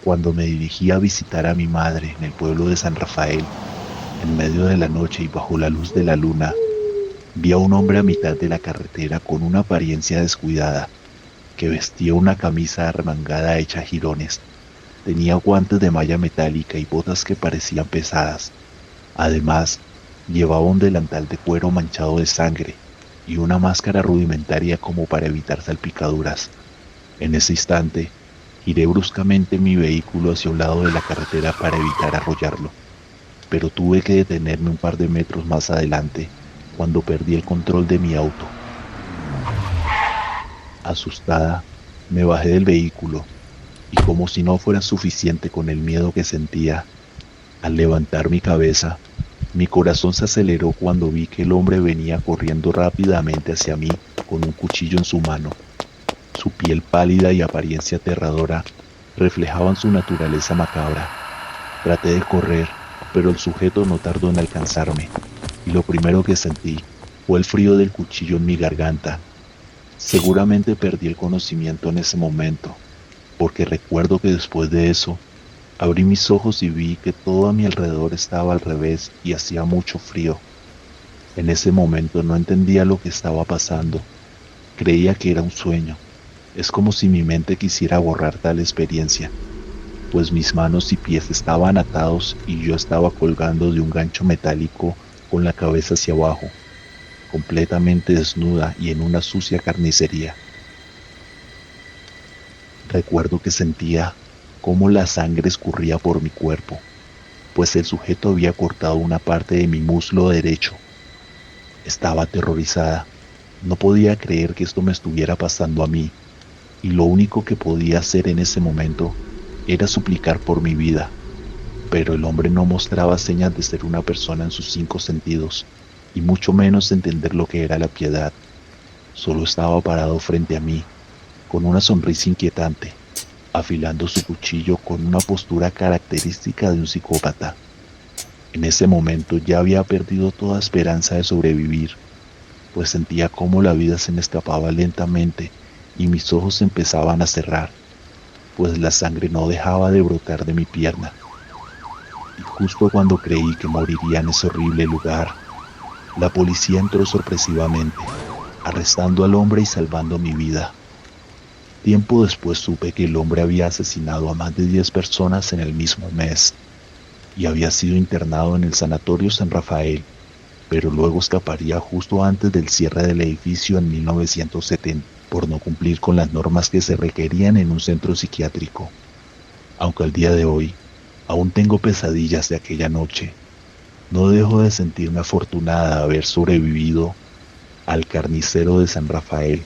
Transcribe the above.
cuando me dirigía a visitar a mi madre en el pueblo de San Rafael, en medio de la noche y bajo la luz de la luna, vi a un hombre a mitad de la carretera con una apariencia descuidada, que vestía una camisa arremangada hecha jirones, tenía guantes de malla metálica y botas que parecían pesadas. Además, llevaba un delantal de cuero manchado de sangre y una máscara rudimentaria como para evitar salpicaduras. En ese instante, giré bruscamente mi vehículo hacia un lado de la carretera para evitar arrollarlo, pero tuve que detenerme un par de metros más adelante cuando perdí el control de mi auto. Asustada, me bajé del vehículo y como si no fuera suficiente con el miedo que sentía, al levantar mi cabeza, mi corazón se aceleró cuando vi que el hombre venía corriendo rápidamente hacia mí con un cuchillo en su mano. Su piel pálida y apariencia aterradora reflejaban su naturaleza macabra. Traté de correr, pero el sujeto no tardó en alcanzarme, y lo primero que sentí fue el frío del cuchillo en mi garganta. Seguramente perdí el conocimiento en ese momento, porque recuerdo que después de eso, abrí mis ojos y vi que todo a mi alrededor estaba al revés y hacía mucho frío. En ese momento no entendía lo que estaba pasando. Creía que era un sueño. Es como si mi mente quisiera borrar tal experiencia, pues mis manos y pies estaban atados y yo estaba colgando de un gancho metálico con la cabeza hacia abajo, completamente desnuda y en una sucia carnicería. Recuerdo que sentía cómo la sangre escurría por mi cuerpo, pues el sujeto había cortado una parte de mi muslo derecho. Estaba aterrorizada. No podía creer que esto me estuviera pasando a mí, y lo único que podía hacer en ese momento era suplicar por mi vida, pero el hombre no mostraba señas de ser una persona en sus cinco sentidos, y mucho menos entender lo que era la piedad. Solo estaba parado frente a mí, con una sonrisa inquietante, afilando su cuchillo con una postura característica de un psicópata. En ese momento ya había perdido toda esperanza de sobrevivir, pues sentía cómo la vida se me escapaba lentamente y mis ojos empezaban a cerrar, pues la sangre no dejaba de brotar de mi pierna. Y justo cuando creí que moriría en ese horrible lugar, la policía entró sorpresivamente, arrestando al hombre y salvando mi vida. Tiempo después supe que el hombre había asesinado a más de 10 personas en el mismo mes y había sido internado en el Sanatorio San Rafael, pero luego escaparía justo antes del cierre del edificio en 1970 por no cumplir con las normas que se requerían en un centro psiquiátrico. Aunque al día de hoy aún tengo pesadillas de aquella noche, no dejo de sentirme afortunada de haber sobrevivido al carnicero de San Rafael